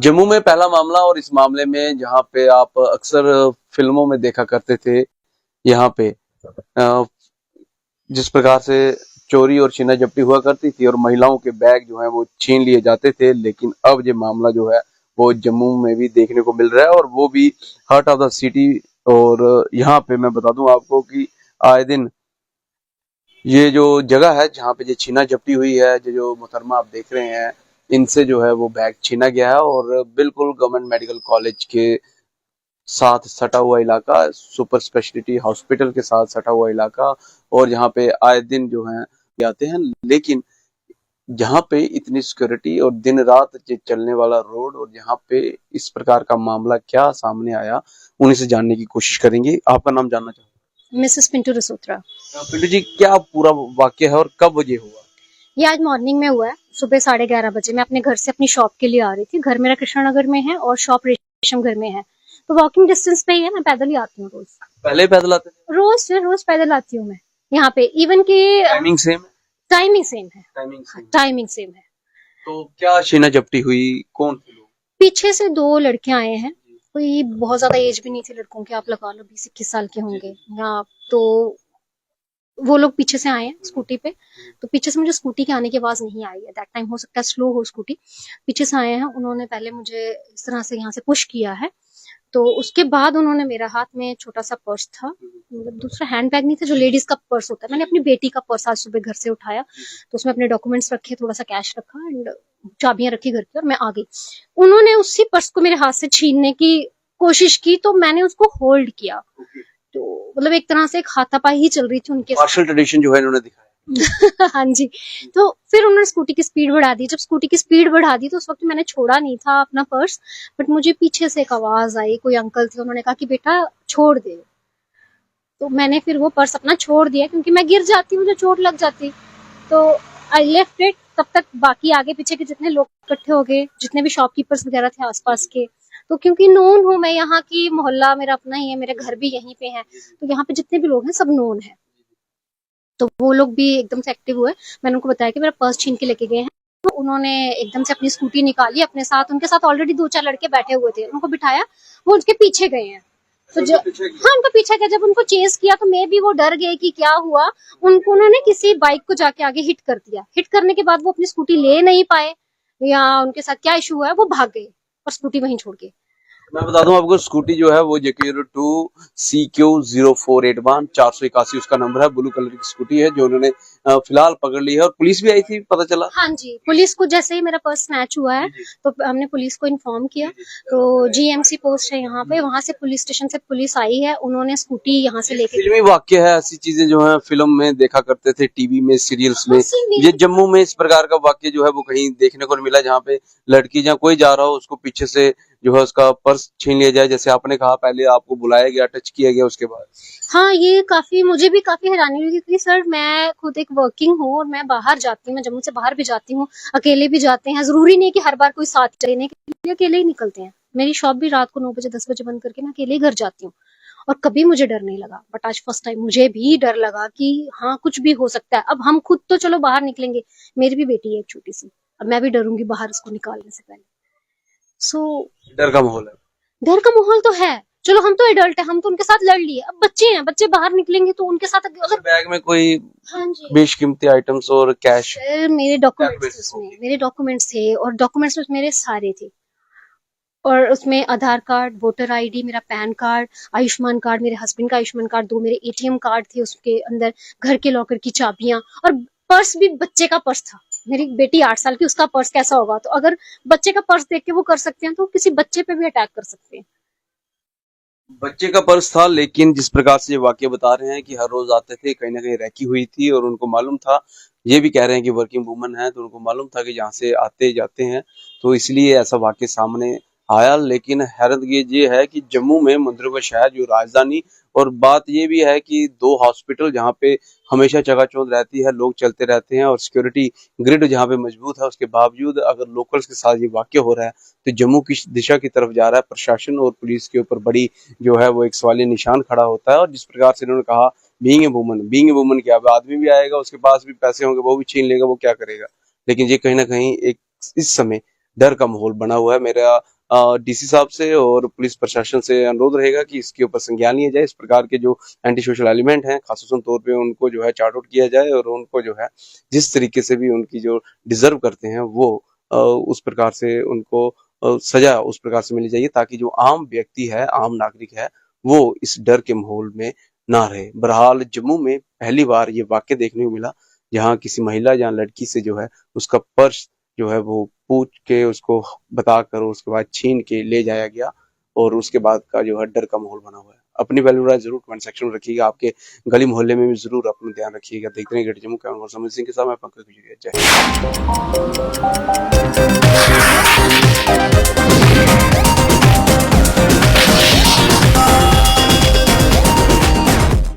जम्मू में पहला मामला और इस मामले में जहां पे आप अक्सर फिल्मों में देखा करते थे, यहाँ पे अ, जिस प्रकार से चोरी और छीना झपटी हुआ करती थी और महिलाओं के बैग जो है वो छीन लिए जाते थे, लेकिन अब ये मामला जो है वो जम्मू में भी देखने को मिल रहा है और वो भी हार्ट ऑफ द सिटी। और यहाँ पे मैं बता दूं आपको कि आए दिन ये जो जगह है जहाँ पे ये छीना झपटी हुई है, जो मोहतरमा आप देख रहे हैं, इनसे जो है वो बैग छीना गया है और बिल्कुल गवर्नमेंट मेडिकल कॉलेज के साथ सटा हुआ इलाका, सुपर स्पेशलिटी हॉस्पिटल के साथ सटा हुआ इलाका, और यहाँ पे आए दिन जो है आते हैं। लेकिन यहाँ पे इतनी सिक्योरिटी और दिन रात ये चलने वाला रोड, और यहाँ पे इस प्रकार का मामला क्या सामने आया, उन्हीं से जानने की कोशिश करेंगे। आपका नाम जानना चाहूंगा। मिसेस पिंटू रसोत्रा। पिंटू जी, क्या पूरा वाक्य है और कब ये हुआ? ये आज मॉर्निंग में हुआ है, सुबह 11:30 बजे। मैं अपने घर से अपनी शॉप के लिए आ रही थी। घर मेरा कृष्णनगर में है और शॉप रेशम घर में है, तो वॉकिंग डिस्टेंस पे ही है। मैं पैदल ही आती हूँ रोज। पहले पैदल आते थे? रोज पैदल आती हूँ मैं यहाँ पे। इवन की टाइमिंग सेम है? टाइमिंग सेम है। टाइमिंग सेम है। तो क्या छीना झपटी हुई? कौन थे लोग? पीछे से 2 लड़के आए हैं। कोई बहुत ज्यादा एज भी नहीं थी लड़कों की, आप लगा लो 20-21 साल के होंगे। हाँ, तो वो लोग पीछे से आए हैं स्कूटी पे। तो पीछे से मुझे स्कूटी के आने की आवाज नहीं आई है। दैट टाइम हो सकता है स्लो हो स्कूटी। पीछे से आए हैं, उन्होंने पहले मुझे इस तरह से यहाँ से पुश किया है। तो उसके बाद उन्होंने मेरा हाथ में छोटा सा पर्स था, मतलब दूसरा हैंड बैग नहीं था, जो लेडीज का पर्स होता है। मैंने अपनी बेटी का पर्स आज सुबह घर से उठाया, तो उसमें अपने डॉक्यूमेंट्स रखे, थोड़ा सा कैश रखा एंड चाबियां रखी घर की, और मैं आ गई। उन्होंने उसी पर्स को मेरे हाथ से छीनने की कोशिश की, तो मैंने उसको होल्ड किया। तो मतलब एक तरह से एक हाथापाई ही चल रही थी उनके साथ। मार्शल ट्रेडिशन जो है इन्होंने दिखाया। हाँ जी। तो फिर उन्होंने स्कूटी की स्पीड बढ़ा दी। जब स्कूटी की स्पीड बढ़ा दी तो उस वक्त मैंने छोड़ा नहीं था अपना पर्स, बट मुझे पीछे से एक आवाज आई। कोई अंकल थे, उन्होंने कहा कि बेटा छोड़ दे। तो मैंने फिर वो पर्स अपना छोड़ दिया, क्योंकि मैं गिर जाती, मुझे चोट लग जाती। तो आई लेफ्ट इट। तब तक बाकी आगे पीछे के जितने लोग इकट्ठे हो गए, जितने भी शॉपकीपर्स वगैरह थे आसपास के, तो क्योंकि नोन हूँ मैं यहाँ की, मोहल्ला मेरा अपना ही है, मेरे घर भी यहीं पे है, तो यहाँ पे जितने भी लोग हैं सब नोन है। तो वो लोग भी एकदम से एक्टिव हुए। मैंने उनको बताया कि मेरा पर्स छीन के लेके गए हैं। तो उन्होंने एकदम से अपनी स्कूटी निकाली अपने साथ। उनके साथ ऑलरेडी 2-4 लड़के बैठे हुए थे, उनको बिठाया, वो उसके पीछे गए हैं। तो जब हाँ उनको पीछे किया, जब उनको चेस किया तो मे भी वो डर गए कि क्या हुआ। उनको उन्होंने किसी बाइक को जाके आगे हिट कर दिया। हिट करने के बाद वो अपनी स्कूटी ले नहीं पाए, या उनके साथ क्या इशू हुआ है, वो भाग गए और स्कूटी वहीं छोड़ के। मैं बता दूं आपको, स्कूटी जो है वो JK02CQ0481 481 उसका नंबर है। ब्लू कलर की स्कूटी है जो उन्होंने फिलहाल पकड़ ली है, और पुलिस भी आई थी, पता चला। हाँ जी, पुलिस को जैसे ही मेरा पर्स स्नैच हुआ है तो हमने पुलिस को इन्फॉर्म किया। तो GMC पोस्ट है यहाँ पे, वहां से पुलिस स्टेशन से पुलिस आई है। उन्होंने स्कूटी यहाँ से लेके, फिल्मी वाक्य है, ऐसी चीजें जो है फिल्म में देखा करते थे, टीवी में, सीरियल्स में। ये जम्मू में इस प्रकार का वाक्य जो है वो कहीं देखने को नहीं मिला, जहाँ पे लड़की जहाँ कोई जा रहा हो उसको पीछे से जो है उसका पर्स छीन लिया जाए। जैसे आपने कहा, पहले आपको बुलाया गया, टच किया गया, उसके बाद हाँ, ये काफी मुझे भी काफी हैरानी हुई, क्योंकि सर मैं खुद एक वर्किंग हूँ और मैं बाहर जाती हूँ, मैं जम्मू से बाहर भी जाती हूँ, अकेले भी जाते हैं। जरूरी नहीं कि हर बार कोई साथ लेने के लिए, अकेले ही निकलते हैं। मेरी शॉप भी रात को 9 बजे 10 बजे बंद करके मैं अकेले ही घर जाती हूँ, और कभी मुझे डर नहीं लगा। बट आज फर्स्ट टाइम मुझे भी डर लगा कि हाँ कुछ भी हो सकता है। अब हम खुद तो चलो बाहर निकलेंगे, मेरी भी बेटी है एक छोटी सी, अब मैं भी डरूंगी बाहर उसको निकालने से पहले। डर का माहौल है। डर का माहौल तो है। चलो हम तो एडल्ट है, हम तो उनके साथ लड़ लिए। अब बच्चे हैं, बच्चे बाहर निकलेंगे तो उनके साथ अगर बैग में कोई हाँ जी बेशकीमती आइटम्स और कैश, सर, मेरे डॉक्यूमेंट्स उसमें, मेरे डॉक्यूमेंट्स थे, और डॉक्यूमेंट्स में मेरे सारे थे। और उसमें आधार कार्ड, वोटर आईडी, मेरा पैन कार्ड, आयुष्मान कार्ड, मेरे हस्बैंड का आयुष्मान कार्ड, 2 मेरे ATM कार्ड थे उसके अंदर, घर के लॉकर की चाबियां, और पर्स भी बच्चे का पर्स था। मेरी बेटी 8 साल की, उसका पर्स कैसा होगा? तो अगर बच्चे का पर्स देख के वो कर सकते हैं, तो किसी बच्चे पे भी अटैक कर सकते हैं। बच्चे का पर्स था। लेकिन जिस प्रकार से ये वाक्य बता रहे हैं कि हर रोज आते थे, कहीं ना कहीं रैकी हुई थी और उनको मालूम था, ये भी कह रहे हैं कि वर्किंग वुमन है, तो उनको मालूम था कि यहाँ से आते जाते हैं, तो इसलिए ऐसा वाक्य सामने आया। लेकिन हैरत ये है कि जम्मू में मंदिरों का शहर, जो राजधानी, और बात ये भी है कि 2 हॉस्पिटल जहाँ पे हमेशा चकाचौंध रहती है, लोग चलते रहते हैं, और सिक्योरिटी ग्रिड जहाँ पे मजबूत है, उसके बावजूद अगर लोकल्स के साथ ये वाक्य हो रहा है, तो जम्मू की दिशा की तरफ जा रहा है। प्रशासन और पुलिस के ऊपर बड़ी जो है वो एक सवालिया निशान खड़ा होता है। और जिस प्रकार से इन्होंने कहा, बीइंग ए वुमन क्या, आदमी भी आएगा, उसके पास भी पैसे होंगे, वो भी छीन लेगा, वो क्या करेगा। लेकिन ये कहीं ना कहीं एक इस समय डर का माहौल बना हुआ है। मेरा डीसी साहब से और पुलिस प्रशासन से अनुरोध रहेगा कि इसके ऊपर संज्ञान लिया जाए। इस प्रकार के जो एंटी सोशल एलिमेंट हैं खासतौर तौर पे उनको जो है चार्ट आउट किया जाए और उनको जो है जिस तरीके से भी उनकी जो डिजर्व करते हैं वो उस प्रकार से उनको सजा उस प्रकार से मिलनी चाहिए, ताकि जो आम व्यक्ति है, आम नागरिक है, वो इस डर के माहौल में ना रहे। बहरहाल जम्मू में पहली बार ये वाक्य देखने को मिला जहाँ किसी महिला या लड़की से जो है उसका पर्स जो है वो पूछ के उसको बताकर उसके बाद छीन के ले जाया गया और उसके बाद का जो है डर का माहौल बना हुआ है। अपनी वैल्यू राय जरूर कमेंट सेक्शन में रखिएगा। आपके गली मोहल्ले में भी जरूर अपना ध्यान रखिएगा। देखते रहिए great Jammu camera person Samar Singh के साथ मैं पंकज गुजरिया। जय हिंद।